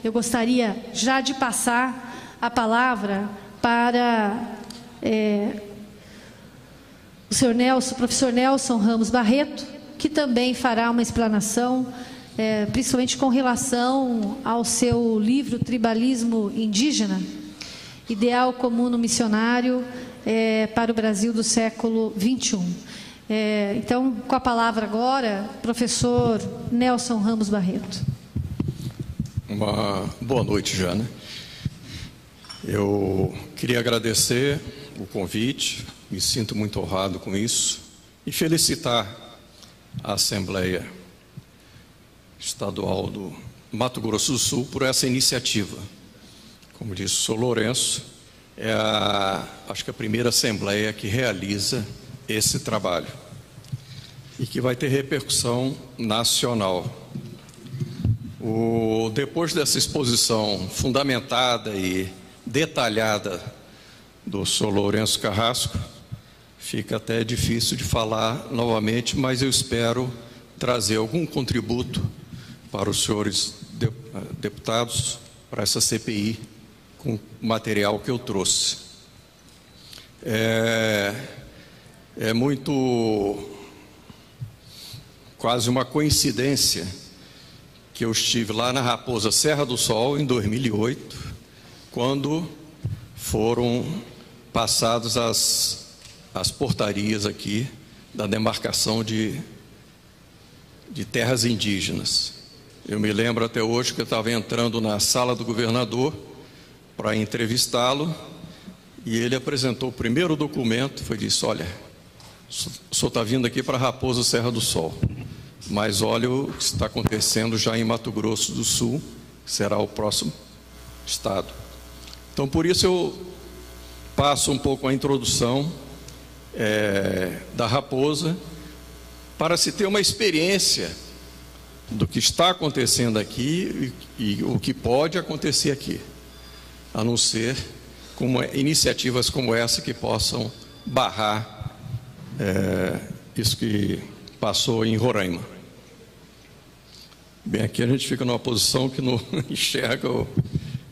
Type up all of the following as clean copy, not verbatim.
eu gostaria já de passar a palavra para o senhor Nelson, professor Nelson Ramos Barreto, que também fará uma explanação, principalmente com relação ao seu livro Tribalismo Indígena, Ideal Comum no Missionário para o Brasil do século XXI. Então, com a palavra agora, professor Nelson Ramos Barreto. Uma boa noite, Jana. Eu queria agradecer o convite, me sinto muito honrado com isso, e felicitar a Assembleia Estadual do Mato Grosso do Sul por essa iniciativa. Como disse o senhor Lourenço, acho que a primeira Assembleia que realiza esse trabalho e que vai ter repercussão nacional. Depois dessa exposição fundamentada e detalhada do senhor Lourenço Carrasco, fica até difícil de falar novamente, mas eu espero trazer algum contributo para os senhores deputados, para essa CPI, com o material que eu trouxe. É muito, quase uma coincidência, que eu estive lá na Raposa Serra do Sol, em 2008, quando foram passadas as portarias aqui da demarcação de terras indígenas. Eu me lembro até hoje que eu estava entrando na sala do governador para entrevistá-lo, e ele apresentou o primeiro documento, disse: olha, o senhor está vindo aqui para Raposa Serra do Sol, mas olha o que está acontecendo já em Mato Grosso do Sul, que será o próximo estado. Então, por isso eu passo um pouco a introdução da Raposa, para se ter uma experiência do que está acontecendo aqui e o que pode acontecer aqui, a não ser iniciativas como essa que possam barrar isso que passou em Roraima. Bem, aqui a gente fica numa posição que não enxerga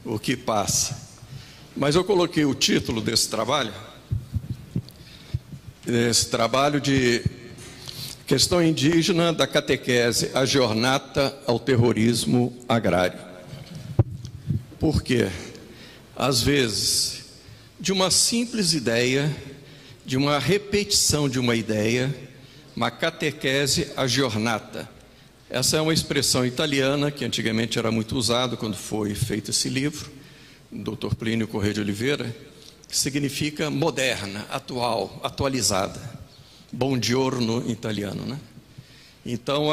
o que passa. Mas eu coloquei o título desse trabalho de Questão Indígena da Catequese à Jornada ao Terrorismo Agrário. Por quê? Às vezes, de uma simples ideia, de uma repetição de uma ideia, uma catequese à jornada. Essa é uma expressão italiana que antigamente era muito usada quando foi feito esse livro, do Dr. Plínio Corrêa de Oliveira, que significa moderna, atual, atualizada. Buongiorno em italiano, né? Então,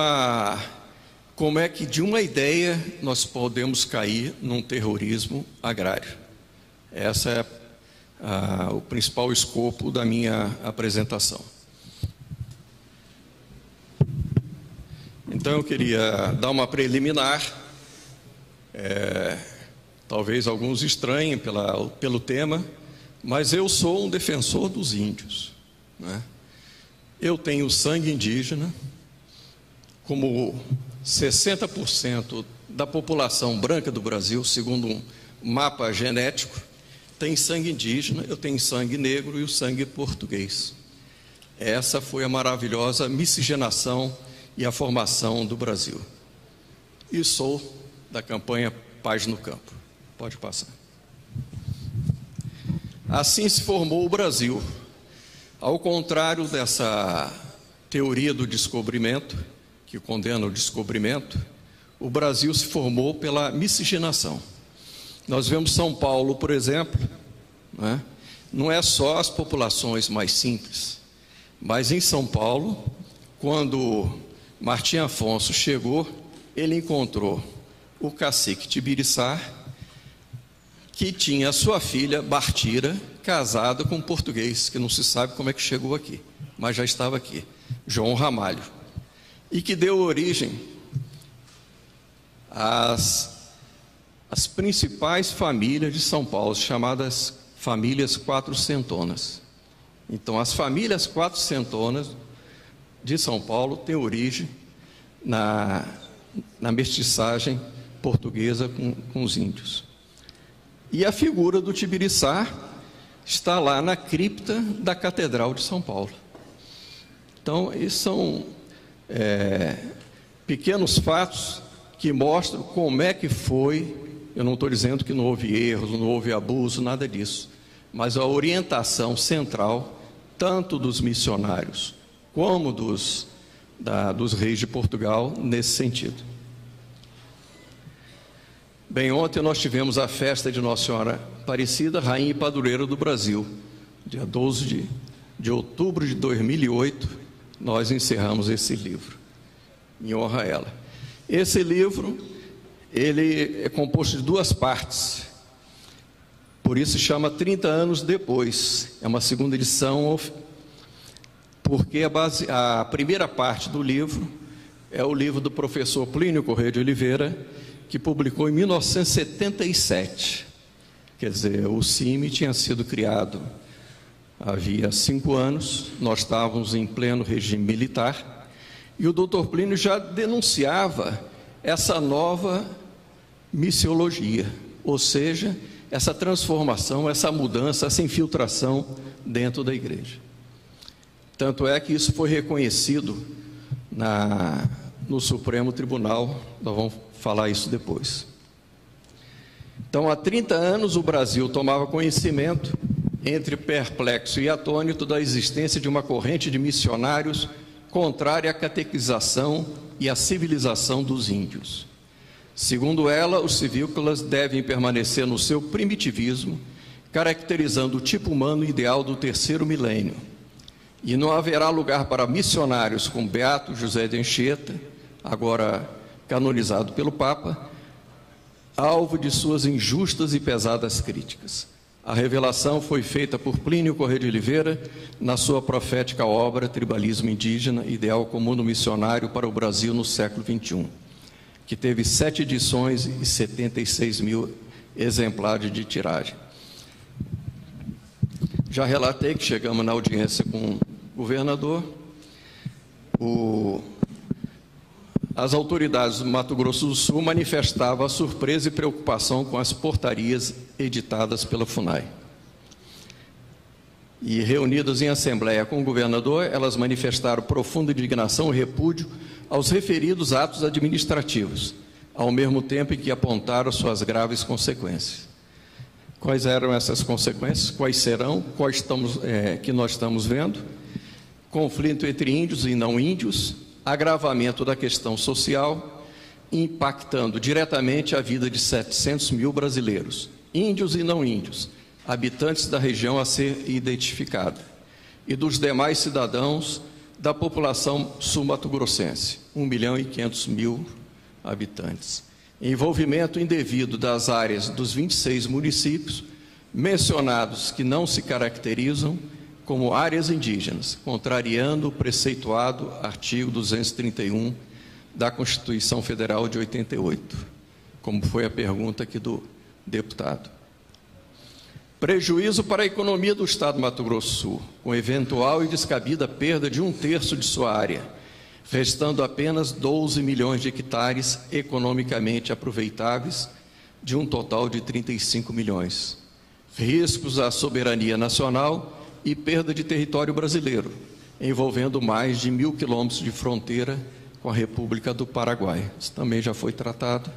como é que de uma ideia nós podemos cair num terrorismo agrário? Essa é o principal escopo da minha apresentação. Então, eu queria dar uma preliminar. Talvez alguns estranhem pelo tema, mas eu sou um defensor dos índios, né? Eu tenho sangue indígena, como 60% da população branca do Brasil, segundo um mapa genético, tem sangue indígena, eu tenho sangue negro e o sangue português. Essa foi a maravilhosa miscigenação e a formação do Brasil. E sou da campanha Paz no Campo. Pode passar. Assim se formou o Brasil. Ao contrário dessa teoria do descobrimento, que condena o descobrimento, o Brasil se formou pela miscigenação. Nós vemos São Paulo, por exemplo, né? Não é só as populações mais simples, mas em São Paulo, quando Martim Afonso chegou, ele encontrou o cacique Tibiriçá, que tinha sua filha Bartira casada com um português, que não se sabe como é que chegou aqui, mas já estava aqui, João Ramalho, e que deu origem às principais famílias de São Paulo, chamadas famílias quatrocentonas. Então, as famílias quatrocentonas de São Paulo têm origem na mestiçagem portuguesa com os índios. E a figura do Tibiriçá está lá na cripta da Catedral de São Paulo. Então, esses são pequenos fatos que mostram como é que foi. Eu não estou dizendo que não houve erros, não houve abuso, nada disso, mas a orientação central, tanto dos missionários como dos reis de Portugal, nesse sentido. Bem, ontem nós tivemos a festa de Nossa Senhora Aparecida, Rainha e Padroeira do Brasil. Dia 12 de outubro de 2008, nós encerramos esse livro, em honra a ela. Esse livro, ele é composto de 2 partes, por isso se chama 30 anos depois. É uma segunda edição, porque a primeira parte do livro é o livro do professor Plínio Corrêa de Oliveira, que publicou em 1977. Quer dizer, o CIMI tinha sido criado havia 5 anos, nós estávamos em pleno regime militar, e o doutor Plínio já denunciava essa nova missiologia, ou seja, essa transformação, essa mudança, essa infiltração dentro da igreja. Tanto é que isso foi reconhecido no Supremo Tribunal, nós vamos falar isso depois. Então, há 30 anos, o Brasil tomava conhecimento, entre perplexo e atônito, da existência de uma corrente de missionários contrária à catequização e à civilização dos índios. Segundo ela, os civícolas devem permanecer no seu primitivismo, caracterizando o tipo humano ideal do 3º milênio. E não haverá lugar para missionários como Beato José de Anchieta, agora canonizado pelo Papa, alvo de suas injustas e pesadas críticas. A revelação foi feita por Plínio Corrêa de Oliveira na sua profética obra Tribalismo Indígena, Ideal Comum do Missionário para o Brasil no século XXI, que teve 7 edições e 76 mil exemplares de tiragem. Já relatei que chegamos na audiência com o governador. As autoridades do Mato Grosso do Sul manifestavam a surpresa e preocupação com as portarias editadas pela FUNAI. E, reunidas em assembleia com o governador, elas manifestaram profunda indignação e repúdio aos referidos atos administrativos, ao mesmo tempo em que apontaram suas graves consequências. Quais eram essas consequências? Quais serão? Quais que nós estamos vendo? Conflito entre índios e não índios, agravamento da questão social, impactando diretamente a vida de 700 mil brasileiros, índios e não índios, habitantes da região a ser identificada, e dos demais cidadãos da população sul-mato-grossense, 1.500.000 habitantes. Envolvimento indevido das áreas dos 26 municípios mencionados, que não se caracterizam como áreas indígenas, contrariando o preceituado artigo 231 da Constituição Federal de 88, como foi a pergunta aqui do deputado. Prejuízo para a economia do Estado do Mato Grosso do Sul, com eventual e descabida perda de 1/3 de sua área, restando apenas 12 milhões de hectares economicamente aproveitáveis, de um total de 35 milhões. Riscos à soberania nacional e perda de território brasileiro, envolvendo mais de 1.000 quilômetros de fronteira com a República do Paraguai. Isso também já foi tratado.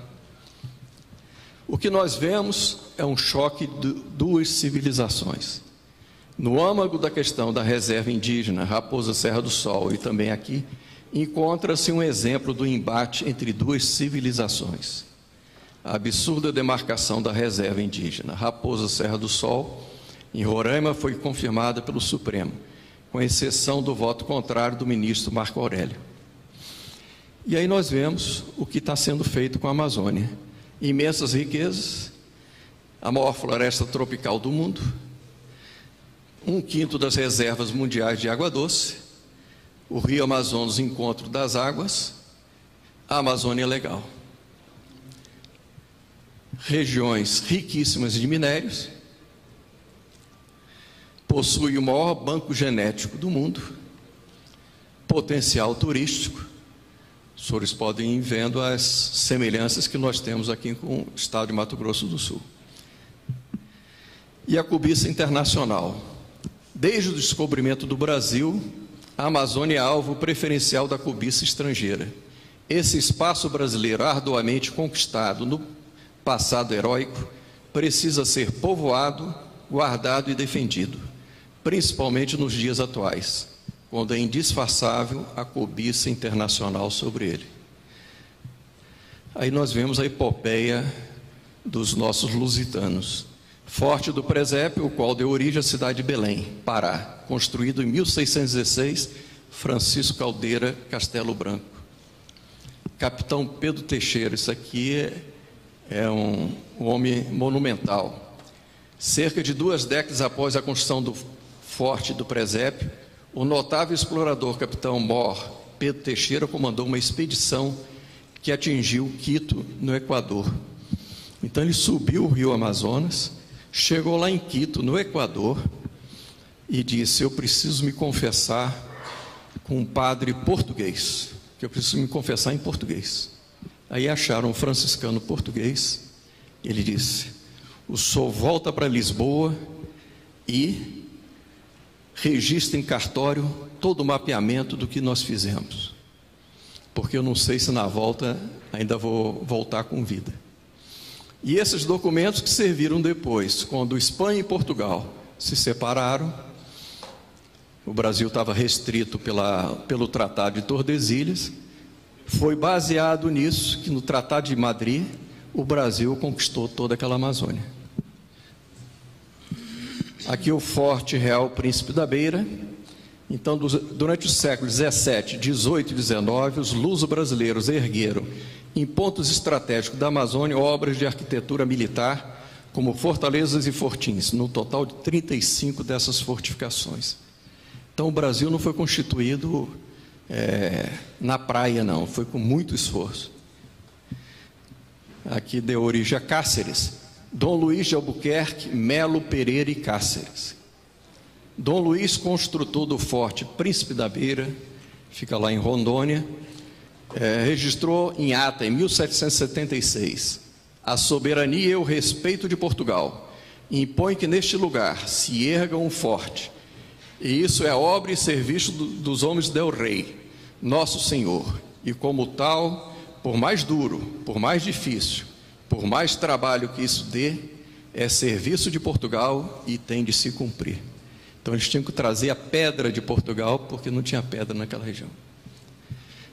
O que nós vemos é um choque de 2 civilizações. No âmago da questão da reserva indígena, Raposa Serra do Sol, e também aqui, encontra-se um exemplo do embate entre 2 civilizações. A absurda demarcação da reserva indígena Raposa Serra do Sol, em Roraima, foi confirmada pelo Supremo, com exceção do voto contrário do ministro Marco Aurélio. E aí nós vemos o que está sendo feito com a Amazônia. Imensas riquezas, a maior floresta tropical do mundo, 1/5 das reservas mundiais de água doce, o Rio Amazonas, encontro das águas, a Amazônia Legal. Regiões riquíssimas de minérios, possui o maior banco genético do mundo, potencial turístico, Os senhores podem ir vendo as semelhanças que nós temos aqui com o estado de Mato Grosso do Sul. E a cobiça internacional. Desde o descobrimento do Brasil, a Amazônia é alvo preferencial da cobiça estrangeira. Esse espaço brasileiro arduamente conquistado no passado heróico precisa ser povoado, guardado e defendido, principalmente nos dias atuais, quando é indisfarçável a cobiça internacional sobre ele. Aí nós vemos a epopeia dos nossos lusitanos. Forte do Presépio, o qual deu origem à cidade de Belém, Pará, construído em 1616, Francisco Caldeira Castelo Branco. Capitão Pedro Teixeira, isso aqui é um homem monumental. Cerca de 2 décadas após a construção do Forte do Presépio, o notável explorador capitão Mor Pedro Teixeira comandou uma expedição que atingiu Quito, no Equador. Então ele subiu o rio Amazonas, chegou lá em Quito, no Equador, e disse: eu preciso me confessar com um padre português, que eu preciso me confessar em português. Aí acharam um franciscano português, ele disse: o senhor volta para Lisboa e registra em cartório todo o mapeamento do que nós fizemos, porque eu não sei se na volta ainda vou voltar com vida. E esses documentos que serviram depois, quando Espanha e Portugal se separaram, o Brasil estava restrito pelo Tratado de Tordesilhas, foi baseado nisso que no Tratado de Madrid o Brasil conquistou toda aquela Amazônia. Aqui o Forte Real Príncipe da Beira. Então, durante os séculos 17, 18 e 19, os luso-brasileiros ergueram em pontos estratégicos da Amazônia obras de arquitetura militar, como fortalezas e fortins, no total de 35 dessas fortificações. Então, o Brasil não foi constituído na praia, não, foi com muito esforço. Aqui deu origem a Cáceres, Dom Luís de Albuquerque, Melo Pereira e Cáceres. Dom Luís, construtor do Forte Príncipe da Beira, fica lá em Rondônia, registrou em ata, em 1776, a soberania e o respeito de Portugal impõe que neste lugar se erga um forte, e isso é obra e serviço dos homens del rei, nosso Senhor, e como tal, por mais duro, por mais difícil, por mais trabalho que isso dê, é serviço de Portugal e tem de se cumprir. Então eles tinham que trazer a pedra de Portugal, porque não tinha pedra naquela região.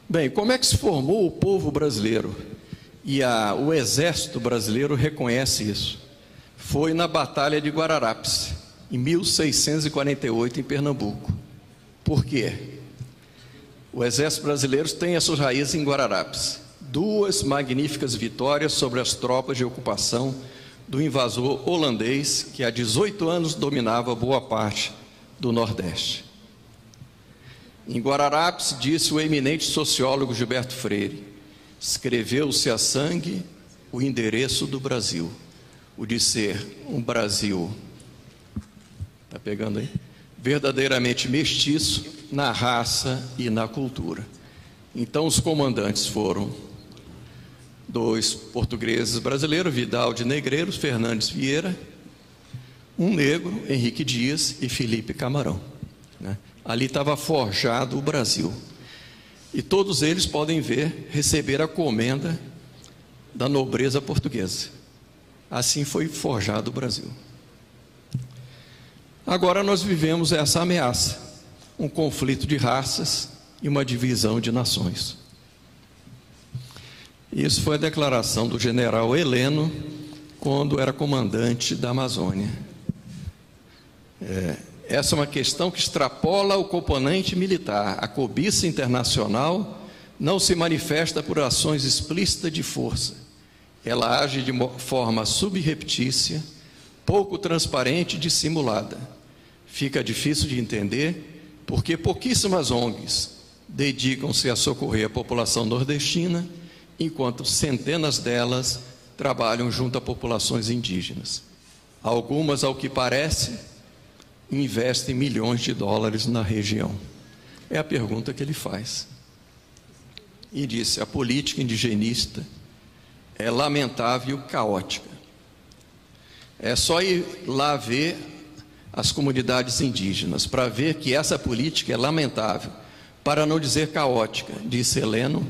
Bem, como é que se formou o povo brasileiro? E o exército brasileiro reconhece isso. Foi na Batalha de Guararapes, em 1648, em Pernambuco. Por quê? O exército brasileiro tem as suas raízes em Guararapes. 2 magníficas vitórias sobre as tropas de ocupação do invasor holandês, que há 18 anos dominava boa parte do Nordeste. Em Guararapes, disse o eminente sociólogo Gilberto Freire, escreveu-se a sangue o endereço do Brasil, o de ser um Brasil, está pegando aí? Verdadeiramente mestiço na raça e na cultura. Então os comandantes foram 2 portugueses brasileiros, Vidal de Negreiros, Fernandes Vieira, um negro, Henrique Dias, e Felipe Camarão, né? Ali estava forjado o Brasil. E todos eles podem receber a comenda da nobreza portuguesa. Assim foi forjado o Brasil. Agora nós vivemos essa ameaça, um conflito de raças e uma divisão de nações. Isso foi a declaração do general Heleno, quando era comandante da Amazônia. Essa é uma questão que extrapola o componente militar. A cobiça internacional não se manifesta por ações explícitas de força. Ela age de forma subreptícia, pouco transparente e dissimulada. Fica difícil de entender porque pouquíssimas ONGs dedicam-se a socorrer a população nordestina, enquanto centenas delas trabalham junto a populações indígenas. Algumas, ao que parece, investem milhões de dólares na região. É a pergunta que ele faz. e disse: a política indigenista é lamentável e caótica. É só ir lá ver as comunidades indígenas para ver que essa política é lamentável, para não dizer caótica, disse Heleno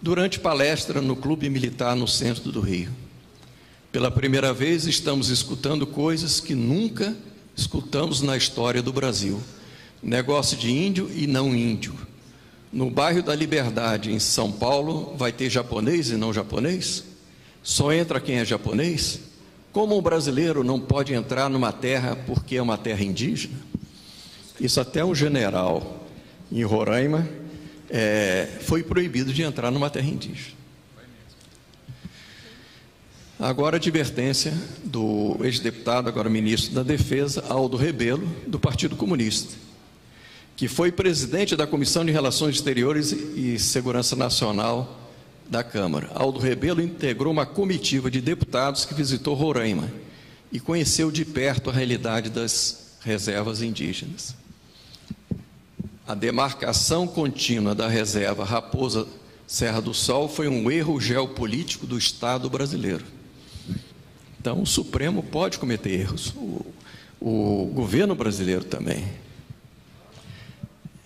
durante palestra no Clube Militar no centro do Rio. Pela primeira vez estamos escutando coisas que nunca escutamos na história do Brasil. Negócio de índio e não índio. No bairro da Liberdade, em São Paulo, vai ter japonês e não japonês? Só entra quem é japonês? Como um brasileiro não pode entrar numa terra porque é uma terra indígena? Isso até um general em Roraima foi proibido de entrar numa terra indígena. Agora a advertência do ex-deputado, agora ministro da Defesa, Aldo Rebelo, do Partido Comunista, que foi presidente da Comissão de Relações Exteriores e Segurança Nacional da Câmara. Aldo Rebelo integrou uma comitiva de deputados que visitou Roraima e conheceu de perto a realidade das reservas indígenas. A demarcação contínua da reserva Raposa Serra do Sol foi um erro geopolítico do Estado brasileiro. Então, o Supremo pode cometer erros, o governo brasileiro também.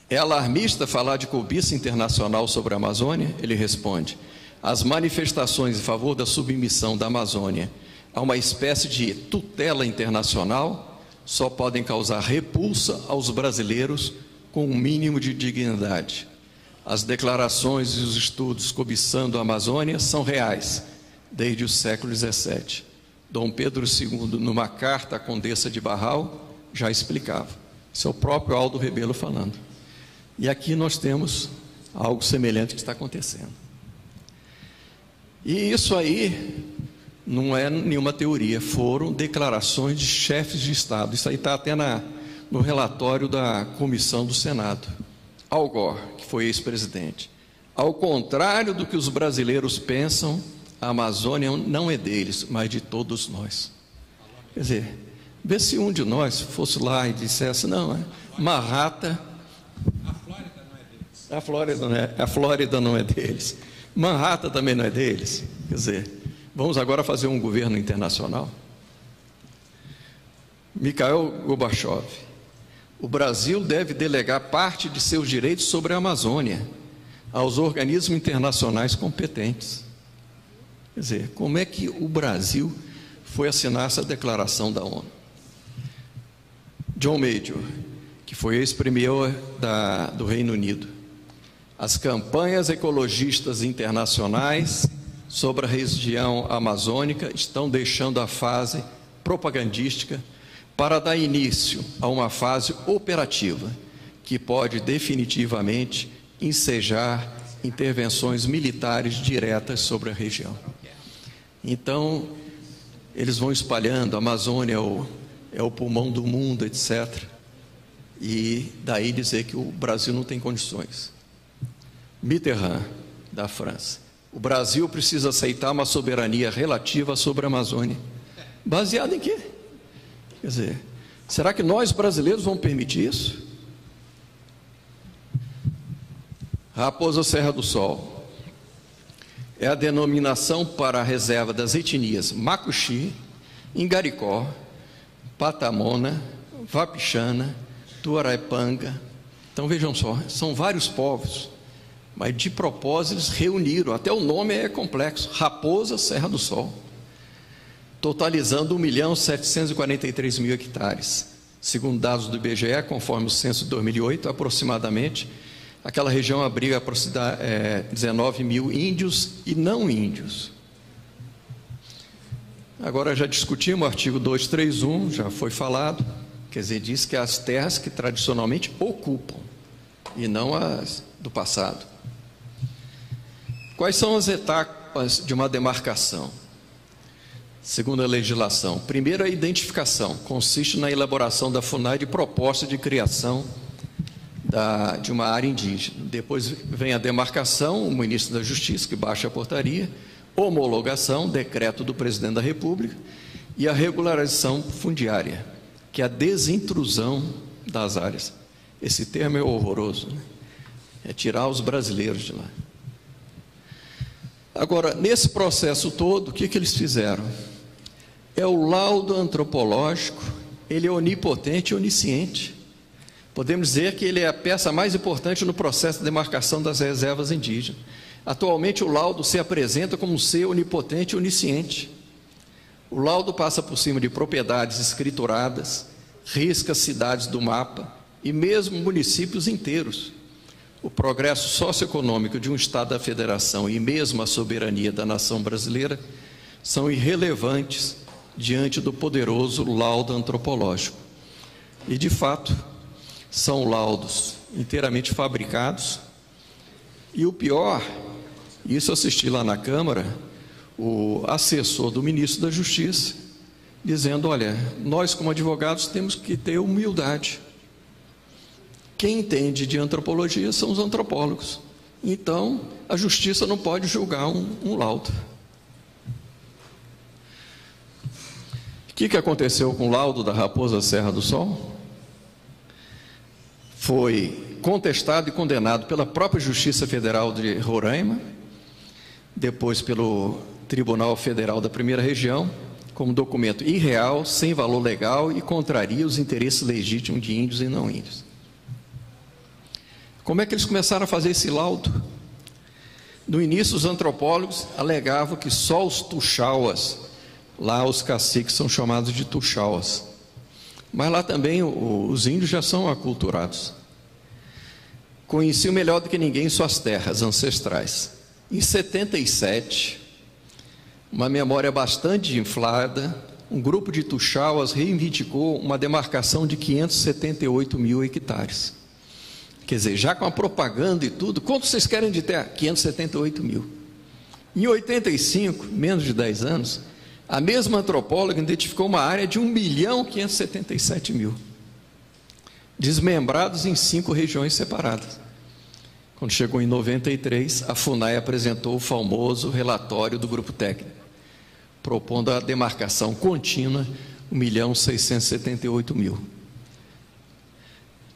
É alarmista falar de cobiça internacional sobre a Amazônia? Ele responde: as manifestações em favor da submissão da Amazônia a uma espécie de tutela internacional só podem causar repulsa aos brasileiros com um mínimo de dignidade. As declarações e os estudos cobiçando a Amazônia são reais desde o século XVII. Dom Pedro II, numa carta à Condessa de Barral, já explicava. Isso é o próprio Aldo Rebelo falando. E aqui nós temos algo semelhante que está acontecendo. E isso aí não é nenhuma teoria, foram declarações de chefes de Estado. Isso aí está até no relatório da comissão do Senado. Al Gore, que foi ex-presidente: ao contrário do que os brasileiros pensam, a Amazônia não é deles, mas de todos nós. Quer dizer, vê se um de nós fosse lá e dissesse: não, uma rata... A Flórida não é deles. Manhattan também não é deles. Quer dizer, vamos agora fazer um governo internacional? Mikhail Gorbachev: o Brasil deve delegar parte de seus direitos sobre a Amazônia aos organismos internacionais competentes. Quer dizer, como é que o Brasil foi assinar essa declaração da ONU? John Major, que foi ex-premier do Reino Unido: as campanhas ecologistas internacionais sobre a região amazônica estão deixando a fase propagandística para dar início a uma fase operativa que pode definitivamente ensejar intervenções militares diretas sobre a região. Então, eles vão espalhando: a Amazônia é o pulmão do mundo, etc. E daí dizer que o Brasil não tem condições. Mitterrand, da França: o Brasil precisa aceitar uma soberania relativa sobre a Amazônia. Baseado em quê? Quer dizer, será que nós brasileiros vamos permitir isso? Raposa Serra do Sol é a denominação para a reserva das etnias Macuxi, Ingaricó, Patamona, Vapixana, Tuarapanga. Então vejam só, são vários povos, mas de propósito eles reuniram, até o nome é complexo: Raposa Serra do Sol, totalizando 1.743.000 hectares. Segundo dados do IBGE, conforme o censo de 2008, aproximadamente, aquela região abriga 19 mil índios e não índios. Agora, já discutimos o artigo 231, já foi falado, quer dizer, diz que as terras que tradicionalmente ocupam, e não as do passado. Quais são as etapas de uma demarcação? Segundo a legislação: primeiro, a identificação, consiste na elaboração da FUNAI de proposta de criação de uma área indígena. Depois vem a demarcação, o ministro da Justiça, que baixa a portaria, homologação, decreto do presidente da República, e a regularização fundiária, que é a desintrusão das áreas. Esse termo é horroroso, né? É tirar os brasileiros de lá. Agora, nesse processo todo, o que eles fizeram? É o laudo antropológico, ele é onipotente e onisciente. Podemos dizer que ele é a peça mais importante no processo de demarcação das reservas indígenas. Atualmente, o laudo se apresenta como um ser onipotente e onisciente. O laudo passa por cima de propriedades escrituradas, risca cidades do mapa e mesmo municípios inteiros. O progresso socioeconômico de um Estado da Federação e mesmo a soberania da nação brasileira são irrelevantes diante do poderoso laudo antropológico. E, de fato, são laudos inteiramente fabricados. E o pior, isso eu assisti lá na Câmara, o assessor do ministro da Justiça, dizendo: olha, nós como advogados temos que ter humildade. Quem entende de antropologia são os antropólogos. Então, a justiça não pode julgar um laudo. O que aconteceu com o laudo da Raposa Serra do Sol? Foi contestado e condenado pela própria Justiça Federal de Roraima, depois pelo Tribunal Federal da Primeira Região, como documento irreal, sem valor legal e contraria os interesses legítimos de índios e não índios. Como é que eles começaram a fazer esse laudo? No início, os antropólogos alegavam que só os tuxauas, lá os caciques são chamados de tuxauas, mas lá também os índios já são aculturados. Conheciam melhor do que ninguém suas terras ancestrais. Em 77, uma memória bastante inflada, um grupo de tuxauas reivindicou uma demarcação de 578 mil hectares. Quer dizer, já com a propaganda e tudo, quanto vocês querem de terra? 578 mil. Em 85, menos de 10 anos, a mesma antropóloga identificou uma área de 1.577.000, desmembrados em 5 regiões separadas. Quando chegou em 93, a FUNAI apresentou o famoso relatório do grupo técnico, propondo a demarcação contínua 1.678.000,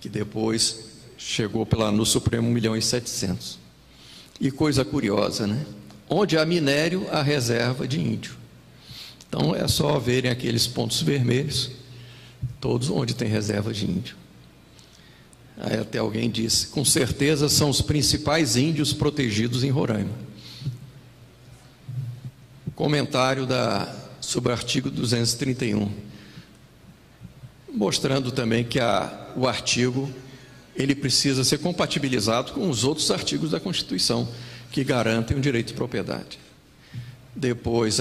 que depois chegou no Supremo 1.700.000. E coisa curiosa, né? Onde há minério, há reserva de índio. Então é só verem aqueles pontos vermelhos, todos onde tem reserva de índio. Aí até alguém disse: com certeza são os principais índios protegidos em Roraima. Comentário sobre o artigo 231, mostrando também que o artigo ele precisa ser compatibilizado com os outros artigos da Constituição que garantem o direito de propriedade. Depois,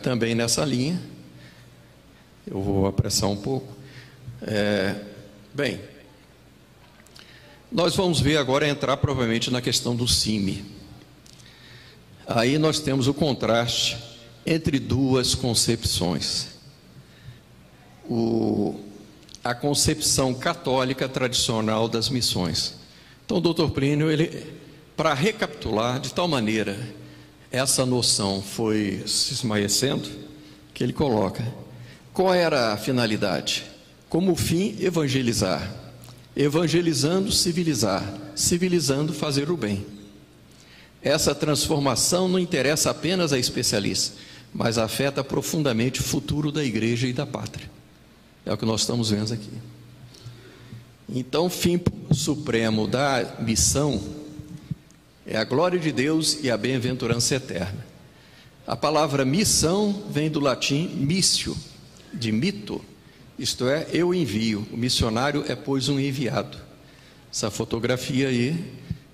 também nessa linha, eu vou apressar um pouco. Bem, nós vamos ver agora entrar provavelmente na questão do CIMI. Aí nós temos o contraste entre duas concepções. A concepção católica tradicional das missões. Então, o doutor Plínio, para recapitular, de tal maneira, essa noção foi se esmaecendo, que ele coloca: qual era a finalidade? Como fim, evangelizar. Evangelizando, civilizar. Civilizando, fazer o bem. Essa transformação não interessa apenas a especialistas, mas afeta profundamente o futuro da igreja e da pátria. É o que nós estamos vendo aqui. Então, o fim supremo da missão é a glória de Deus e a bem-aventurança eterna. A palavra missão vem do latim missio, de mito, isto é, eu envio. O missionário é, pois, um enviado. Essa fotografia aí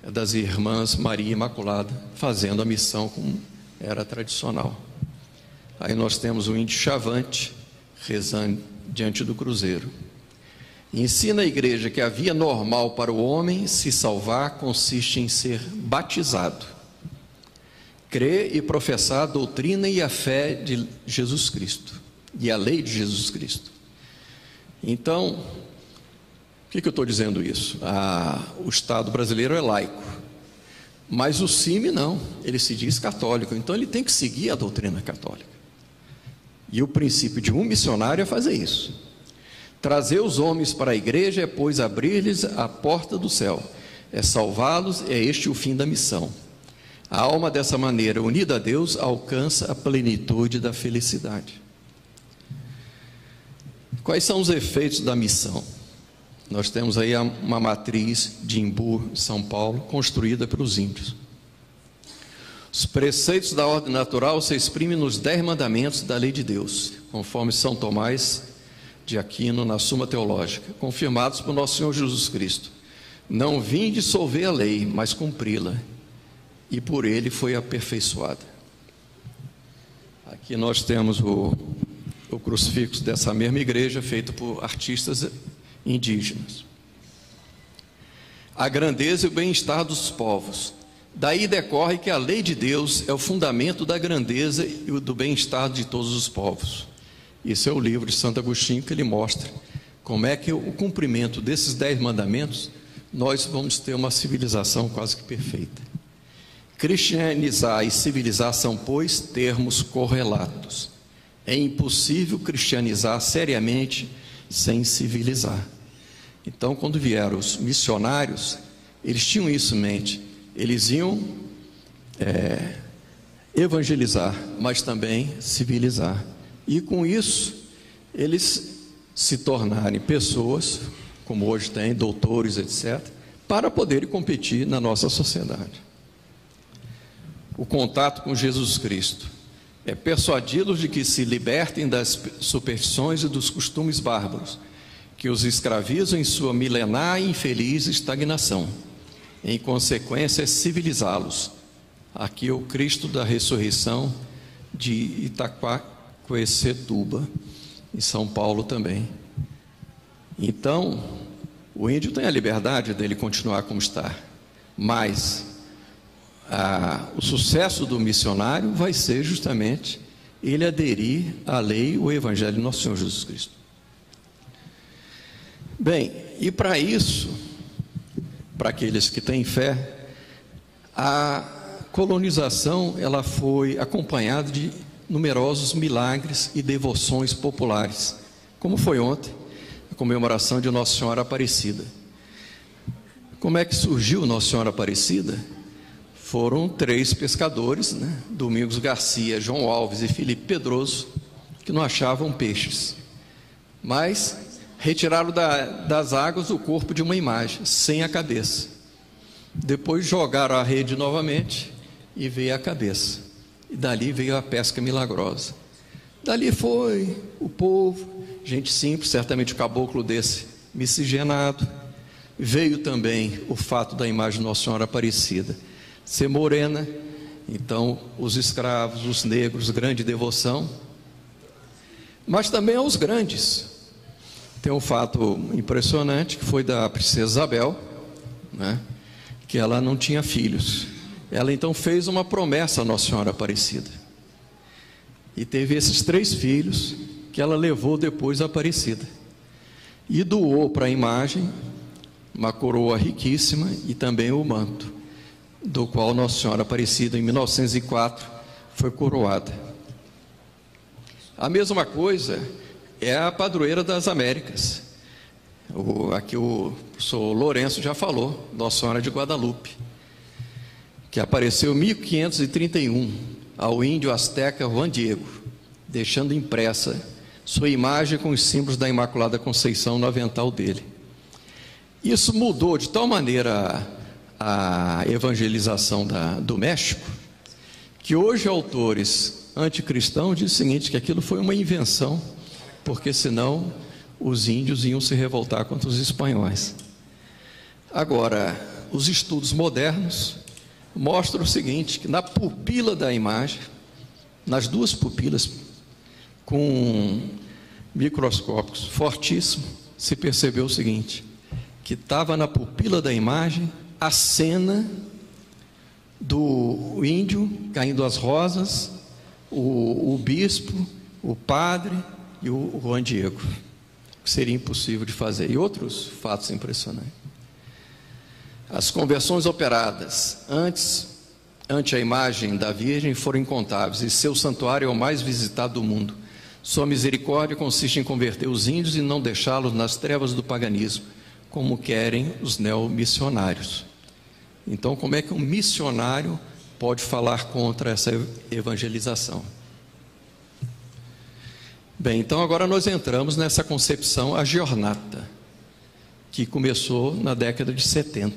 é das irmãs Maria Imaculada, fazendo a missão como era tradicional. Aí nós temos o índio Chavante, rezando diante do cruzeiro. Ensina a igreja que a via normal para o homem se salvar consiste em ser batizado, crer e professar a doutrina e a fé de Jesus Cristo e a lei de Jesus Cristo. Então, por que eu estou dizendo isso? O Estado brasileiro é laico, mas o CIMI não, ele se diz católico, então ele tem que seguir a doutrina católica. E o princípio de um missionário é fazer isso. Trazer os homens para a igreja é, pois, abrir-lhes a porta do céu. É salvá-los, é este o fim da missão. A alma, dessa maneira, unida a Deus, alcança a plenitude da felicidade. Quais são os efeitos da missão? Nós temos aí uma matriz de Imbu, São Paulo, construída pelos índios. Os preceitos da ordem natural se exprimem nos 10 mandamentos da lei de Deus, conforme São Tomás de Aquino na Suma Teológica, confirmados por nosso Senhor Jesus Cristo. Não vim dissolver a lei, mas cumpri-la, e por ele foi aperfeiçoada. Aqui nós temos o crucifixo dessa mesma igreja, feito por artistas indígenas. A grandeza e o bem-estar dos povos. Daí decorre que a lei de Deus é o fundamento da grandeza e do bem-estar de todos os povos. Esse é o livro de Santo Agostinho, que ele mostra como é que o cumprimento desses 10 mandamentos, nós vamos ter uma civilização quase que perfeita. Cristianizar e civilizar são, pois, termos correlatos. É impossível cristianizar seriamente sem civilizar. Então, quando vieram os missionários, eles tinham isso em mente. Eles iam evangelizar, mas também civilizar. E com isso, eles se tornarem pessoas, como hoje tem, doutores, etc., para poderem competir na nossa sociedade. O contato com Jesus Cristo é persuadi-los de que se libertem das superstições e dos costumes bárbaros, que os escravizam em sua milenar e infeliz estagnação. Em consequência, é civilizá-los. Aqui é o Cristo da ressurreição de Itaquaquecetuba, em São Paulo também. Então, o índio tem a liberdade dele continuar como está, mas o sucesso do missionário vai ser justamente ele aderir à lei, o Evangelho de nosso Senhor Jesus Cristo. Bem, e para isso, para aqueles que têm fé, a colonização ela foi acompanhada de numerosos milagres e devoções populares, como foi ontem a comemoração de Nossa Senhora Aparecida. Como é que surgiu Nossa Senhora Aparecida? Foram 3 pescadores, Domingos Garcia, João Alves e Felipe Pedroso, que não achavam peixes, mas retiraram das águas o corpo de uma imagem, sem a cabeça. Depois jogaram a rede novamente e veio a cabeça. E dali veio a pesca milagrosa. Dali foi o povo, gente simples, certamente o caboclo desse miscigenado. Veio também o fato da imagem de Nossa Senhora Aparecida ser morena, então os escravos, os negros, grande devoção. Mas também aos grandes. Tem um fato impressionante que foi da princesa Isabel, que ela não tinha filhos. Ela então fez uma promessa à Nossa Senhora Aparecida. E teve esses 3 filhos que ela levou depois à Aparecida. E doou para a imagem uma coroa riquíssima e também o manto, do qual Nossa Senhora Aparecida, em 1904, foi coroada. A mesma coisa é a padroeira das Américas. Aqui o professor Lourenço já falou, Nossa Senhora de Guadalupe, que apareceu em 1531 ao índio asteca Juan Diego, deixando impressa sua imagem com os símbolos da Imaculada Conceição no avental dele. Isso mudou de tal maneira a evangelização do México, que hoje autores anticristãos dizem o seguinte, que aquilo foi uma invenção, porque senão os índios iam se revoltar contra os espanhóis. Agora, os estudos modernos mostram o seguinte, que na pupila da imagem, nas 2 pupilas, com microscópios fortíssimos, se percebeu o seguinte, que estava na pupila da imagem a cena do índio caindo as rosas, o bispo, o padre e o Juan Diego, que seria impossível de fazer, e outros fatos impressionantes. As conversões operadas ante a imagem da Virgem foram incontáveis, e seu santuário é o mais visitado do mundo. Sua misericórdia consiste em converter os índios e não deixá-los nas trevas do paganismo, como querem os neomissionários. Então, como é que um missionário pode falar contra essa evangelização. Bem, então agora nós entramos nessa concepção agiornata, que começou na década de 70,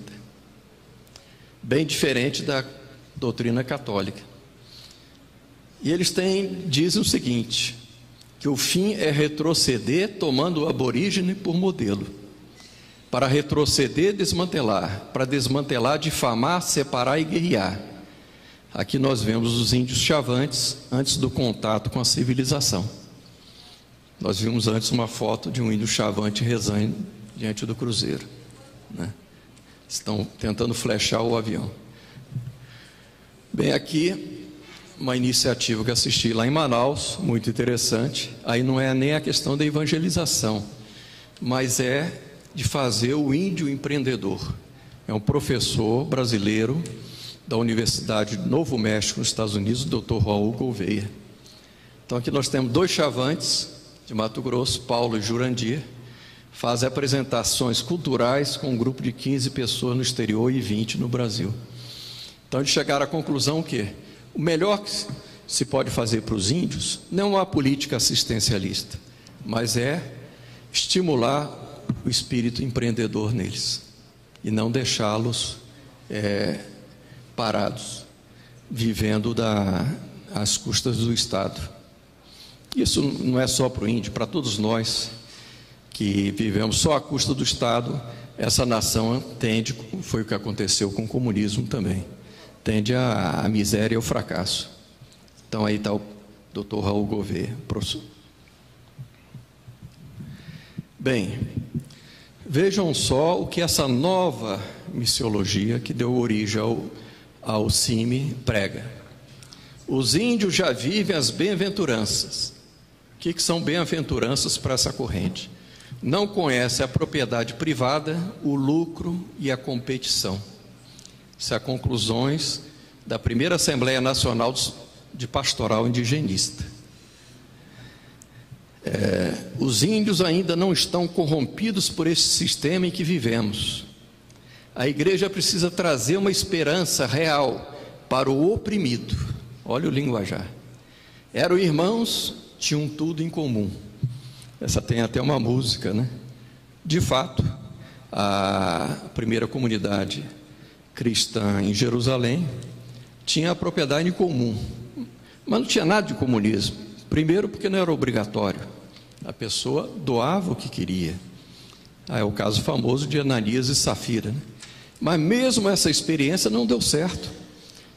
bem diferente da doutrina católica. E eles dizem o seguinte, que o fim é retroceder tomando o aborígene por modelo. Para retroceder, desmantelar. Para desmantelar, difamar, separar e guerrear. Aqui nós vemos os índios chavantes antes do contato com a civilização. Nós vimos antes uma foto de um índio chavante rezando diante do cruzeiro, né? Estão tentando flechar o avião. Bem, aqui uma iniciativa que assisti lá em Manaus, muito interessante. Aí não é nem a questão da evangelização, mas é de fazer o índio empreendedor. É um professor brasileiro da Universidade de Novo México, nos Estados Unidos, o Dr. Raul Gouveia. Então aqui nós temos 2 chavantes de Mato Grosso, Paulo e Jurandir, fazem apresentações culturais com um grupo de 15 pessoas no exterior e 20 no Brasil. Então eles chegaram à conclusão que o melhor que se pode fazer para os índios não é uma política assistencialista, mas é estimular o espírito empreendedor neles e não deixá-los parados, vivendo às custas do Estado. Isso não é só para o índio, para todos nós que vivemos só à custa do Estado. Essa nação tende, foi o que aconteceu com o comunismo também, tende à miséria e ao fracasso. Então aí está o Dr. Raul Gouveia, professor. Bem, vejam só o que essa nova missiologia que deu origem ao CIMI prega. Os índios já vivem as bem-aventuranças. O que são bem-aventuranças para essa corrente? Não conhece a propriedade privada, o lucro e a competição. Isso é conclusões da primeira Assembleia Nacional de Pastoral Indigenista. Os índios ainda não estão corrompidos por esse sistema em que vivemos. A igreja precisa trazer uma esperança real para o oprimido. Olha o linguajar. Eram irmãos, tinham tudo em comum. Essa tem até uma música, né? De fato, a primeira comunidade cristã em Jerusalém tinha a propriedade em comum, mas não tinha nada de comunismo. Primeiro porque não era obrigatório, a pessoa doava o que queria. É o caso famoso de Ananias e Safira, né? Mas mesmo essa experiência não deu certo.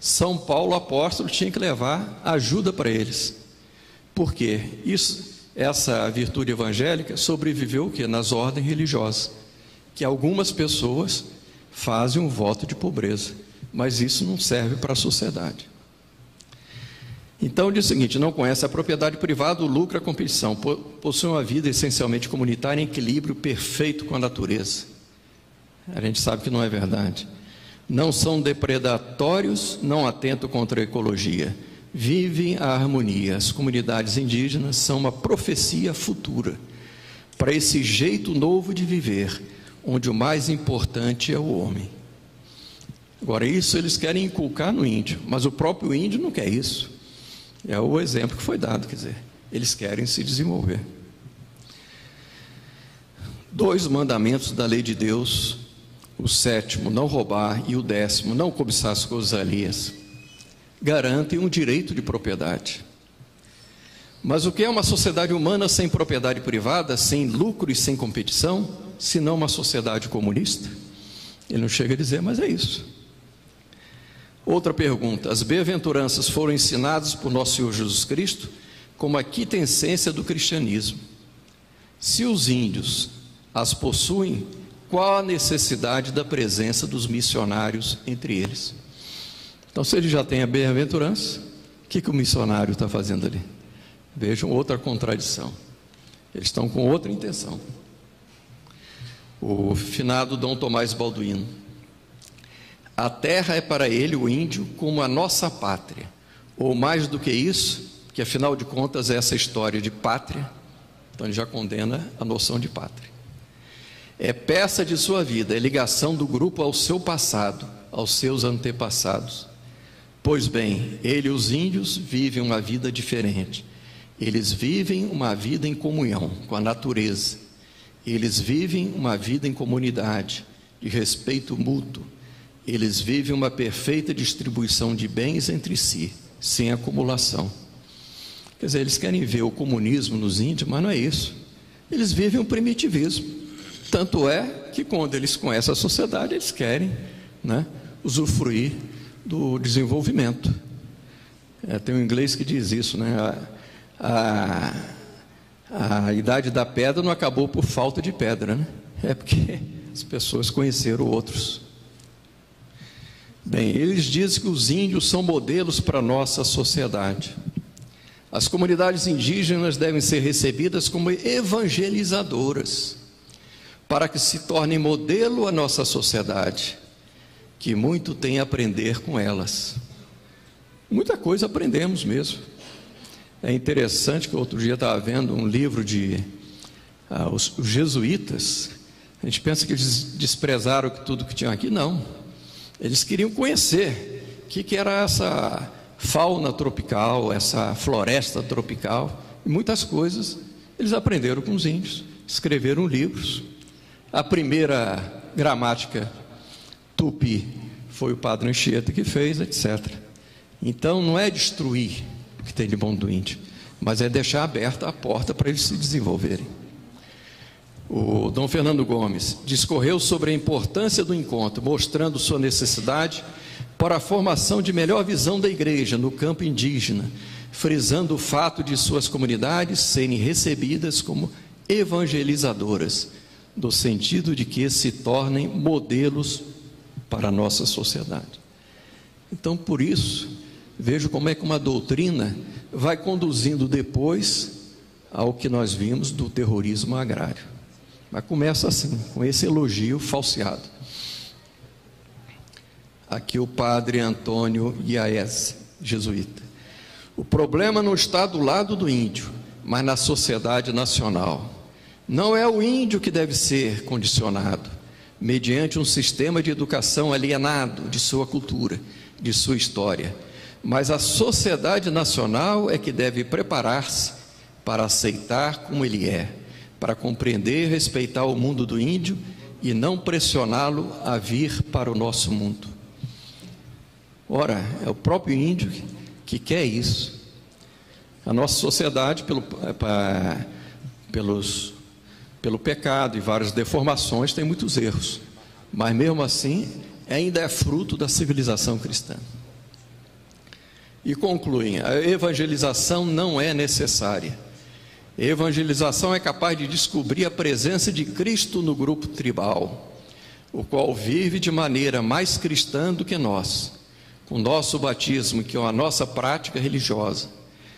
São Paulo apóstolo tinha que levar ajuda para eles. Por quê? Essa virtude evangélica sobreviveu o quê? Nas ordens religiosas, que algumas pessoas fazem um voto de pobreza, mas isso não serve para a sociedade. Então diz o seguinte: não conhece a propriedade privada, o lucro, a competição, possui uma vida essencialmente comunitária em equilíbrio perfeito com a natureza. A gente sabe que não é verdade. Não são depredatórios, não atentam contra a ecologia, vivem a harmonia. As comunidades indígenas são uma profecia futura para esse jeito novo de viver, onde o mais importante é o homem. Agora, isso eles querem inculcar no índio, mas o próprio índio não quer isso. É o exemplo que foi dado, quer dizer, eles querem se desenvolver. 2 mandamentos da lei de Deus, o 7º, não roubar, e o 10º, não cobiçar as coisas alheias, garantem um direito de propriedade. Mas o que é uma sociedade humana sem propriedade privada, sem lucro e sem competição, se não uma sociedade comunista? Ele não chega a dizer, mas é isso. Outra pergunta: as bem-aventuranças foram ensinadas por nosso Senhor Jesus Cristo como a quintessência do cristianismo. Se os índios as possuem, qual a necessidade da presença dos missionários entre eles? Então, se ele já tem a bem-aventurança, o que o missionário está fazendo ali? Vejam outra contradição. Eles estão com outra intenção. O finado Dom Tomás Balduino: a terra é para ele, o índio, como a nossa pátria, ou mais do que isso, que afinal de contas é essa história de pátria. Então ele já condena a noção de pátria. É peça de sua vida, é ligação do grupo ao seu passado, aos seus antepassados. Pois bem, ele e os índios vivem uma vida diferente. Eles vivem uma vida em comunhão com a natureza. Eles vivem uma vida em comunidade, de respeito mútuo. Eles vivem uma perfeita distribuição de bens entre si, sem acumulação. Quer dizer, eles querem ver o comunismo nos índios, mas não é isso. Eles vivem o primitivismo. Tanto é que quando eles conhecem a sociedade, eles querem, usufruir do desenvolvimento. Tem um inglês que diz isso, a idade da pedra não acabou por falta de pedra, é porque as pessoas conheceram outros. Bem, eles dizem que os índios são modelos para a nossa sociedade. As comunidades indígenas devem ser recebidas como evangelizadoras, para que se tornem modelo à nossa sociedade, que muito tem a aprender com elas. Muita coisa aprendemos mesmo. É interessante que outro dia estava vendo um livro de os jesuítas. A gente pensa que eles desprezaram tudo que tinha aqui. Não, eles queriam conhecer o que era essa fauna tropical, essa floresta tropical, e muitas coisas eles aprenderam com os índios, escreveram livros. A primeira gramática tupi foi o Padre Anchieta que fez, etc. Então não é destruir o que tem de bom do índio, mas é deixar aberta a porta para eles se desenvolverem. O Dom Fernando Gomes discorreu sobre a importância do encontro, mostrando sua necessidade para a formação de melhor visão da igreja no campo indígena, frisando o fato de suas comunidades serem recebidas como evangelizadoras, no sentido de que se tornem modelos para a nossa sociedade. Então, por isso, vejo como é que uma doutrina vai conduzindo depois ao que nós vimos do terrorismo agrário. Mas começa assim, com esse elogio falseado. Aqui o padre Antônio Iaez, jesuíta. O problema não está do lado do índio, mas na sociedade nacional. Não é o índio que deve ser condicionado, mediante um sistema de educação alienado de sua cultura, de sua história, mas a sociedade nacional é que deve preparar-se para aceitar como ele é, para compreender e respeitar o mundo do índio e não pressioná-lo a vir para o nosso mundo. Ora, é o próprio índio que quer isso. A nossa sociedade, pelo pecado e várias deformações, tem muitos erros, mas mesmo assim ainda é fruto da civilização cristã. E concluem: a evangelização não é necessária. A evangelização é capaz de descobrir a presença de Cristo no grupo tribal, o qual vive de maneira mais cristã do que nós, com nosso batismo, que é a nossa prática religiosa.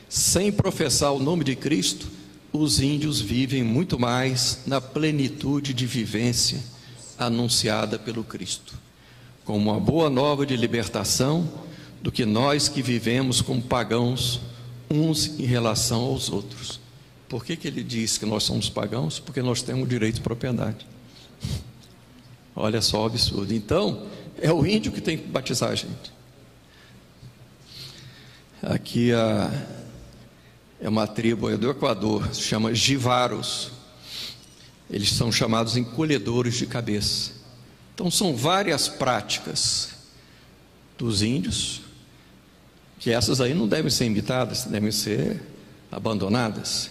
Sem professar o nome de Cristo, os índios vivem muito mais na plenitude de vivência anunciada pelo Cristo, como uma boa nova de libertação, do que nós que vivemos como pagãos uns em relação aos outros. Por que ele diz que nós somos pagãos? Porque nós temos o direito de propriedade. Olha só o absurdo. Então, é o índio que tem que batizar a gente. Aqui é uma tribo do Equador, se chama Jivaros. Eles são chamados encolhedores de cabeça. Então são várias práticas dos índios, que essas aí não devem ser imitadas, devem ser abandonadas.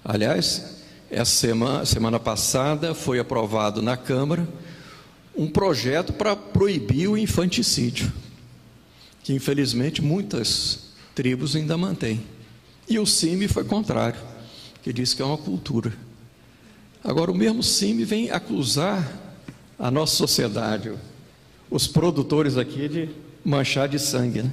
Aliás, essa semana passada foi aprovado na Câmara um projeto para proibir o infanticídio, que infelizmente muitas tribos ainda mantêm. E o CIMI foi contrário, que diz que é uma cultura. Agora o mesmo CIMI vem acusar a nossa sociedade, os produtores aqui, de manchar de sangue,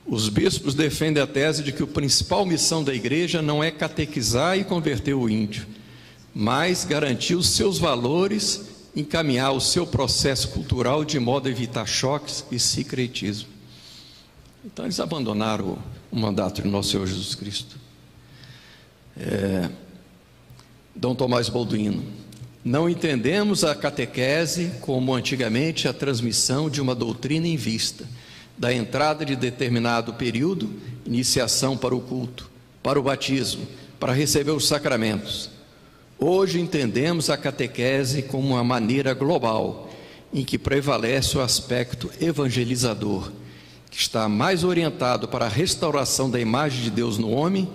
Os bispos defendem a tese de que a principal missão da igreja não é catequizar e converter o índio, mas garantir os seus valores, encaminhar o seu processo cultural de modo a evitar choques e sincretismo. Então eles abandonaram o mandato de nosso Senhor Jesus Cristo. Dom Tomás Balduino: Não entendemos a catequese como antigamente a transmissão de uma doutrina em vista da entrada de determinado período, iniciação para o culto, para o batismo, para receber os sacramentos. Hoje entendemos a catequese como uma maneira global, em que prevalece o aspecto evangelizador, que está mais orientado para a restauração da imagem de Deus no homem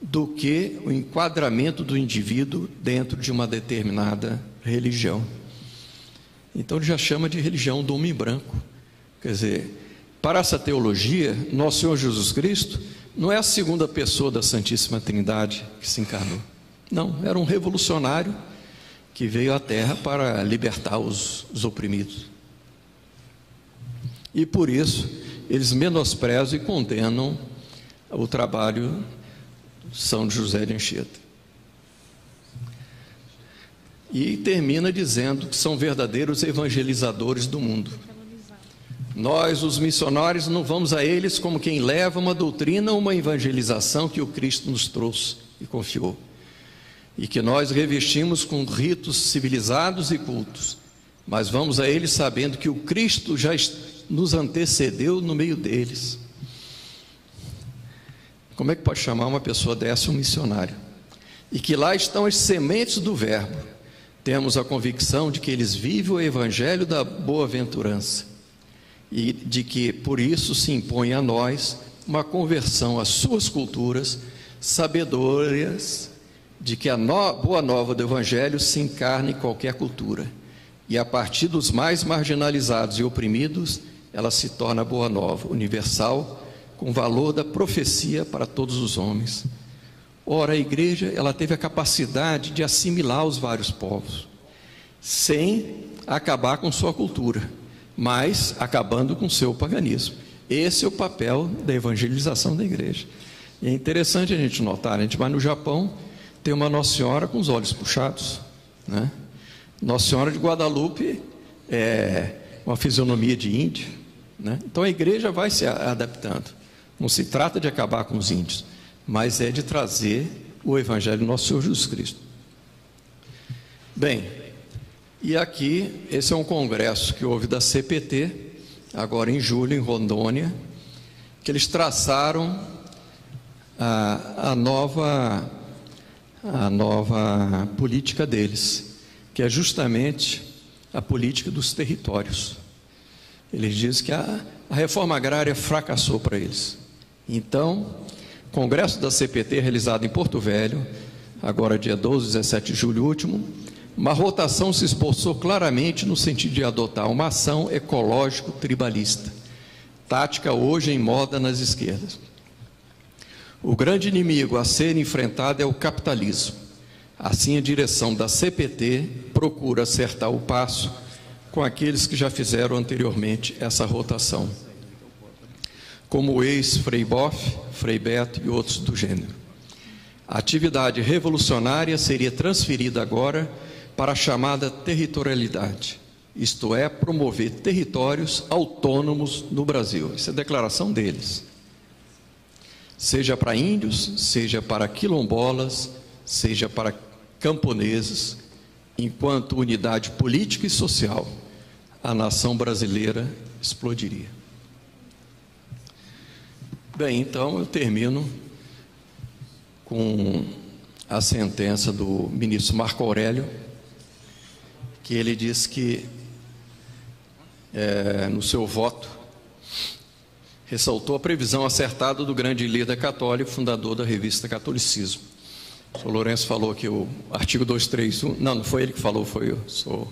do que o enquadramento do indivíduo dentro de uma determinada religião. Então ele já chama de religião do homem branco. Quer dizer, para essa teologia, nosso Senhor Jesus Cristo não é a segunda pessoa da Santíssima Trindade que se encarnou. Não, era um revolucionário que veio à Terra para libertar os oprimidos. E por isso, eles menosprezam e condenam o trabalho de São José de Anchieta. E termina dizendo que são verdadeiros evangelizadores do mundo. Nós, os missionários, não vamos a eles como quem leva uma doutrina ou uma evangelização que o Cristo nos trouxe e confiou, e que nós revestimos com ritos civilizados e cultos, mas vamos a eles sabendo que o Cristo já nos antecedeu no meio deles. Como é que pode chamar uma pessoa dessa um missionário? E que lá estão as sementes do verbo. Temos a convicção de que eles vivem o evangelho da boa-aventurança e de que por isso se impõe a nós uma conversão às suas culturas, sabedoras de que a boa nova do evangelho se encarna em qualquer cultura, e a partir dos mais marginalizados e oprimidos ela se torna boa nova, universal, com valor da profecia para todos os homens. Ora, a igreja, ela teve a capacidade de assimilar os vários povos, sem acabar com sua cultura, mas acabando com seu paganismo. Esse é o papel da evangelização da igreja. E é interessante a gente notar, a gente vai no Japão, tem uma Nossa Senhora com os olhos puxados, né? Nossa Senhora de Guadalupe é uma fisionomia de índio, né? Então a igreja vai se adaptando. Não se trata de acabar com os índios, mas é de trazer o evangelho do nosso Senhor Jesus Cristo. Bem, e aqui, esse é um congresso que houve da CPT, agora em julho, em Rondônia, que eles traçaram a nova política deles, que é justamente a política dos territórios. Eles dizem que a reforma agrária fracassou para eles. Então, o congresso da CPT, realizado em Porto Velho, agora dia 12, 17 de julho último, uma rotação se esboçou claramente no sentido de adotar uma ação ecológico-tribalista, tática hoje em moda nas esquerdas. O grande inimigo a ser enfrentado é o capitalismo. Assim, a direção da CPT procura acertar o passo com aqueles que já fizeram anteriormente essa rotação, como o ex-Frei Boff, Frei Beto e outros do gênero. A atividade revolucionária seria transferida agora para a chamada territorialidade, isto é, promover territórios autônomos no Brasil. Isso é a declaração deles. Seja para índios, seja para quilombolas, seja para camponeses, enquanto unidade política e social, a nação brasileira explodiria. Bem, então eu termino com a sentença do ministro Marco Aurélio, que ele diz que, no seu voto, ressaltou a previsão acertada do grande líder católico, fundador da revista Catolicismo. O Sr. Lourenço falou que o artigo 231, não foi ele que falou, foi o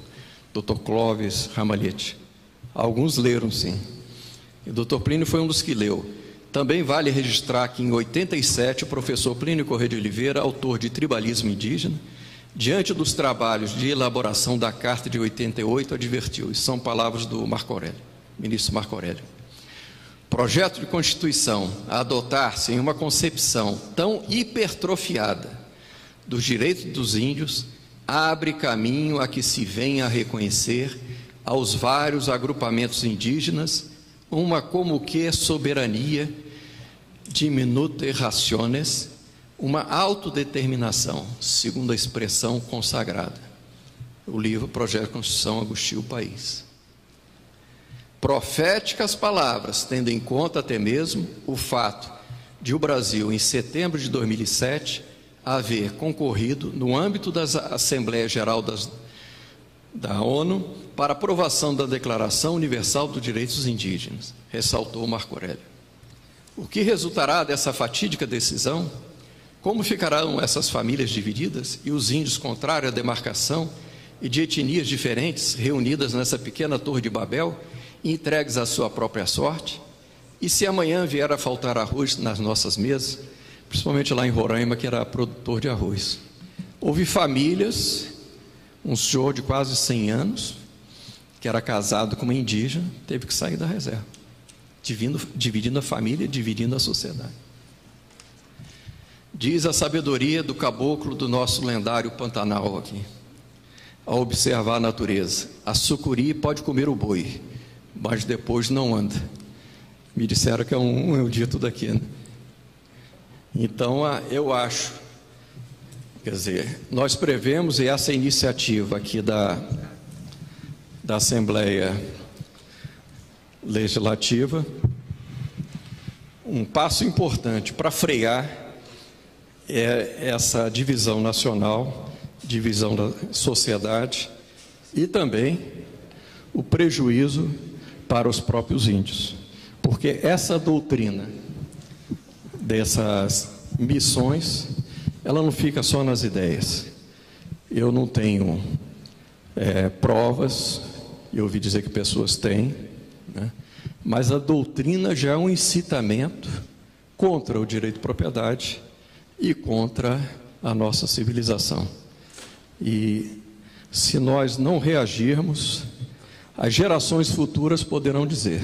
Dr. Clóvis Ramalhete. Alguns leram, sim. E o Dr. Plínio foi um dos que leu. Também vale registrar que, em 87, o professor Plínio Corrêa de Oliveira, autor de Tribalismo Indígena, diante dos trabalhos de elaboração da Carta de 88, advertiu, e são palavras do Marco Aurélio, ministro Marco Aurélio: projeto de Constituição a adotar-se em uma concepção tão hipertrofiada dos direitos dos índios abre caminho a que se venha a reconhecer aos vários agrupamentos indígenas uma como que soberania diminute rationes, uma autodeterminação, segundo a expressão consagrada. o livro Projeto de Constituição Agostinho País. Proféticas palavras, tendo em conta até mesmo o fato de o Brasil, em setembro de 2007, haver concorrido, no âmbito da Assembleia Geral da ONU, para aprovação da Declaração Universal dos Direitos Indígenas, ressaltou Marco Aurélio. O que resultará dessa fatídica decisão? Como ficarão essas famílias divididas e os índios contrários à demarcação e de etnias diferentes reunidas nessa pequena torre de Babel, entregues à sua própria sorte? E se amanhã vier a faltar arroz nas nossas mesas, principalmente lá em Roraima, que era produtor de arroz? Houve famílias, um senhor de quase 100 anos, que era casado com uma indígena, teve que sair da reserva, dividindo a família, dividindo a sociedade. Diz a sabedoria do caboclo do nosso lendário Pantanal aqui, ao observar a natureza: a sucuri pode comer o boi, mas depois não anda. Me disseram que é um dito daqui, né? Então, eu acho, quer dizer, nós prevemos, e essa iniciativa aqui da Assembleia Legislativa, um passo importante para frear essa divisão nacional, divisão da sociedade e também o prejuízo para os próprios índios. Porque essa doutrina dessas missões, ela não fica só nas ideias. Eu não tenho provas, eu ouvi dizer que pessoas têm, né? Mas a doutrina já é um incitamento contra o direito de propriedade e contra a nossa civilização. E se nós não reagirmos, as gerações futuras poderão dizer: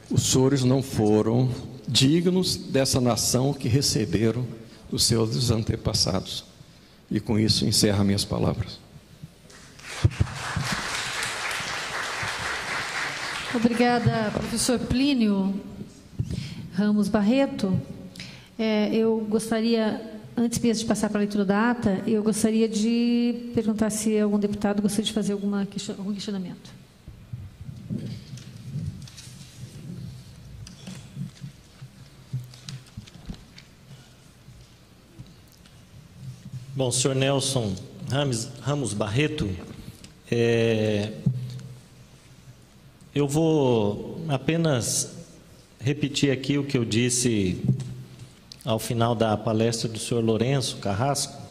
os senhores não foram dignos dessa nação que receberam dos seus antepassados. E com isso encerro minhas palavras. Obrigada, professor Plínio Ramos Barreto. Eu gostaria, antes mesmo de passar para a leitura da ata, eu gostaria de perguntar se algum deputado gostaria de fazer algum questionamento. Bom, senhor Nelson Ramos Barreto, eu vou apenas repetir aqui o que eu disse ao final da palestra do senhor Lourenço Carrasco,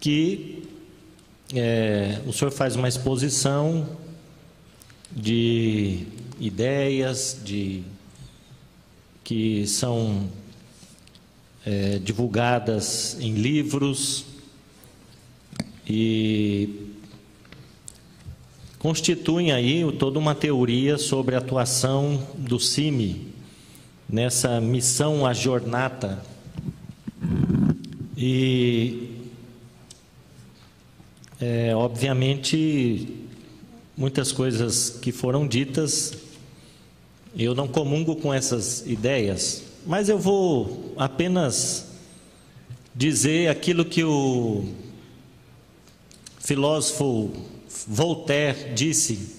que o senhor faz uma exposição de ideias que são divulgadas em livros e constituem aí toda uma teoria sobre a atuação do CIMI nessa missão à jornada. E, obviamente, muitas coisas que foram ditas, eu não comungo com essas ideias, mas eu vou apenas dizer aquilo que o filósofo Voltaire disse: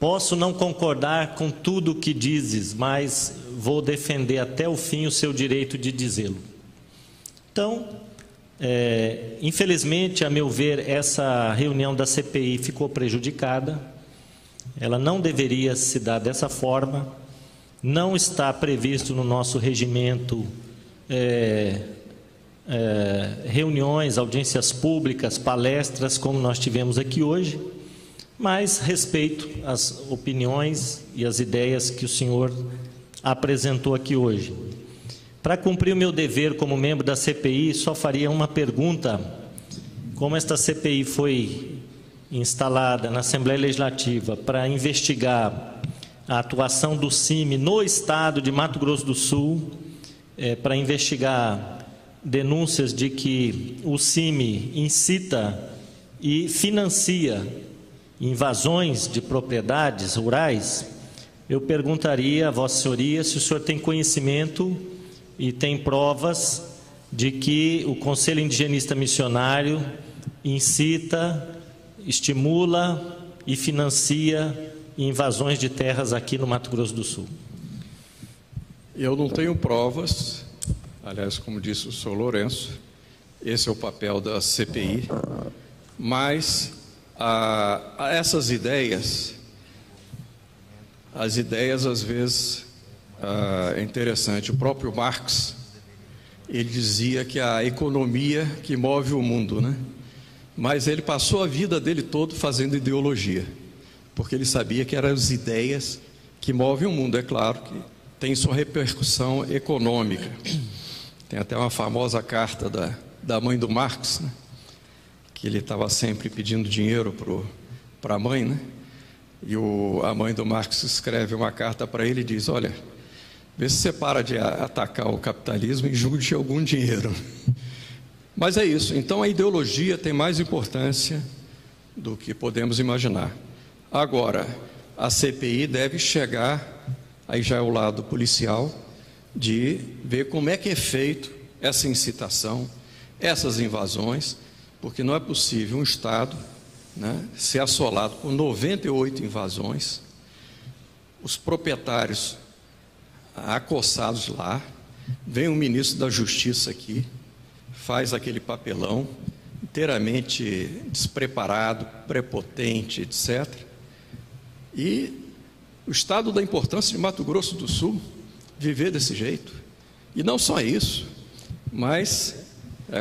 posso não concordar com tudo o que dizes, mas vou defender até o fim o seu direito de dizê-lo. Então, infelizmente, a meu ver, essa reunião da CPI ficou prejudicada. Ela não deveria se dar dessa forma. Não está previsto no nosso regimento reuniões, audiências públicas, palestras, como nós tivemos aqui hoje, mas respeito as opiniões e as ideias que o senhor apresentou aqui hoje. Para cumprir o meu dever como membro da CPI, só faria uma pergunta: como esta CPI foi instalada na Assembleia Legislativa para investigar a atuação do CIMI no estado de Mato Grosso do Sul, para investigar denúncias de que o CIMI incita e financia invasões de propriedades rurais, eu perguntaria a Vossa Senhoria se o senhor tem conhecimento e tem provas de que o Conselho Indigenista Missionário incita estimula e financia invasões de terras aqui no Mato Grosso do Sul? Eu não tenho provas, aliás, como disse o senhor Lourenço, esse é o papel da CPI, mas essas ideias, as ideias às vezes é interessante. O próprio Marx, ele dizia que a economia que move o mundo, né? Mas ele passou a vida dele todo fazendo ideologia, porque ele sabia que eram as ideias que movem o mundo. É claro que tem sua repercussão econômica. Tem até uma famosa carta da mãe do Marx, né? Que ele estava sempre pedindo dinheiro para a mãe, né? E a mãe do Marx escreve uma carta para ele e diz: olha, vê se você para de atacar o capitalismo e junte algum dinheiro. Mas é isso. Então a ideologia tem mais importância do que podemos imaginar. Agora, a CPI deve chegar, aí já é o lado policial, de ver como é que é feito essa incitação, essas invasões, porque não é possível um Estado, né, ser assolado por 98 invasões, os proprietários acossados lá, vem o ministro da Justiça aqui, faz aquele papelão, inteiramente despreparado, prepotente, etc. E o estado da importância de Mato Grosso do Sul viver desse jeito. E não só isso, mas,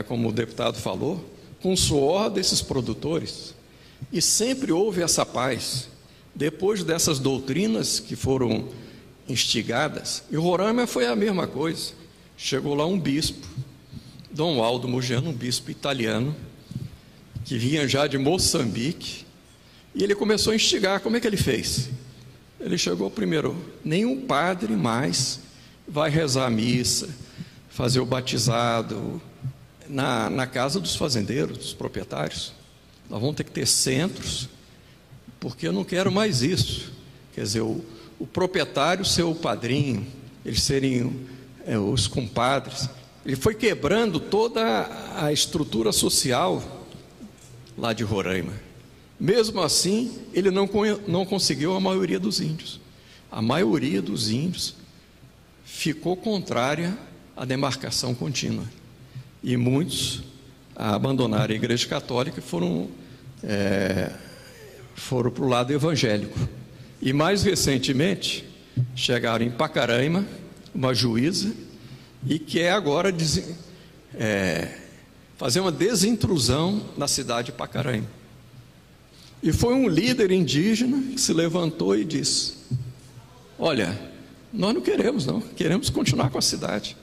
como o deputado falou, com o suor desses produtores. E sempre houve essa paz. Depois dessas doutrinas que foram instigadas, e Roraima foi a mesma coisa. Chegou lá um bispo, Dom Aldo Mugiano, um bispo italiano, que vinha já de Moçambique, e ele começou a instigar. Como é que ele fez? Ele chegou primeiro: nenhum padre mais vai rezar a missa, fazer o batizado na casa dos fazendeiros, dos proprietários. Nós vamos ter que ter centros, porque eu não quero mais isso. Quer dizer, o proprietário ser o padrinho, eles serem os compadres. Ele foi quebrando toda a estrutura social lá de Roraima. Mesmo assim, ele não conseguiu a maioria dos índios. A maioria dos índios ficou contrária à demarcação contínua. E muitos abandonaram a Igreja Católica e foram para o lado evangélico. E mais recentemente, chegaram em Pacaraima, uma juíza, e quer agora fazer uma desintrusão na cidade de Pacaraima. E foi um líder indígena que se levantou e disse: olha, nós não queremos, não, queremos continuar com a cidade.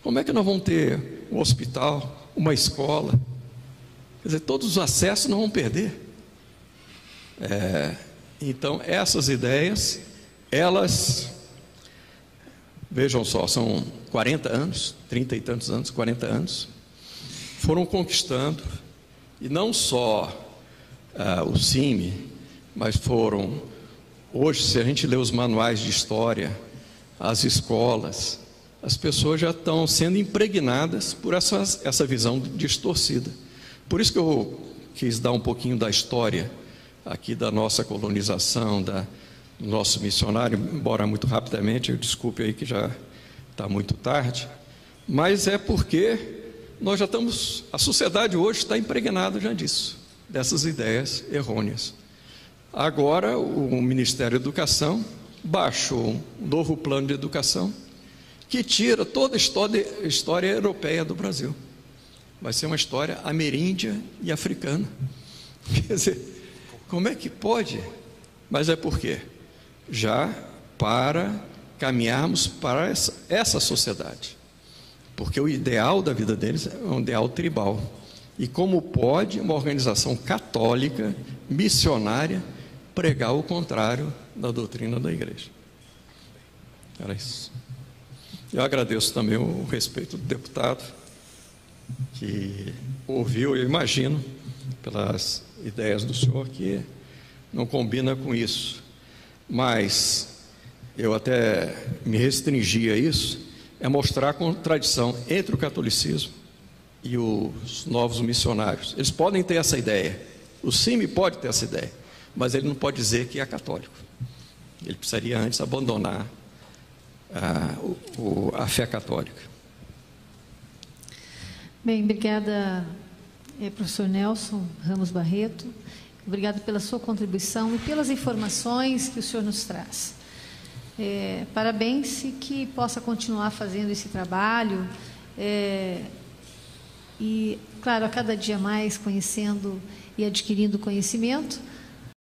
Como é que nós vamos ter um hospital, uma escola? Quer dizer, todos os acessos não vão perder. Então, essas ideias, elas, vejam só, são 40 anos, 30 e tantos anos, 40 anos, foram conquistando, e não só o CIMI, mas foram, hoje, se a gente lê os manuais de história, as escolas, as pessoas já estão sendo impregnadas por essa visão distorcida. Por isso que eu quis dar um pouquinho da história aqui da nossa colonização, do nosso missionário, embora muito rapidamente, eu desculpe aí que já está muito tarde, mas é porque nós já estamos, a sociedade hoje está impregnada já disso, dessas ideias errôneas. Agora o Ministério da Educação baixou um novo plano de educação que tira toda a história europeia do Brasil. Vai ser uma história ameríndia e africana. Quer dizer, como é que pode? Mas é porque já para caminharmos para essa sociedade. Porque o ideal da vida deles é um ideal tribal. E como pode uma organização católica, missionária, pregar o contrário da doutrina da igreja? Era isso. Eu agradeço também o respeito do deputado, que ouviu, eu imagino, pelas ideias do senhor, que não combina com isso. Mas eu até me restringi a isso, é mostrar a contradição entre o catolicismo e os novos missionários. Eles podem ter essa ideia, O CIMI pode ter essa ideia, mas ele não pode dizer que é católico. Ele precisaria antes abandonar a fé católica. Bem, obrigada, professor Nelson Ramos Barreto. Obrigado pela sua contribuição e pelas informações que o senhor nos traz. Parabéns e que possa continuar fazendo esse trabalho e, claro, a cada dia mais conhecendo e adquirindo conhecimento,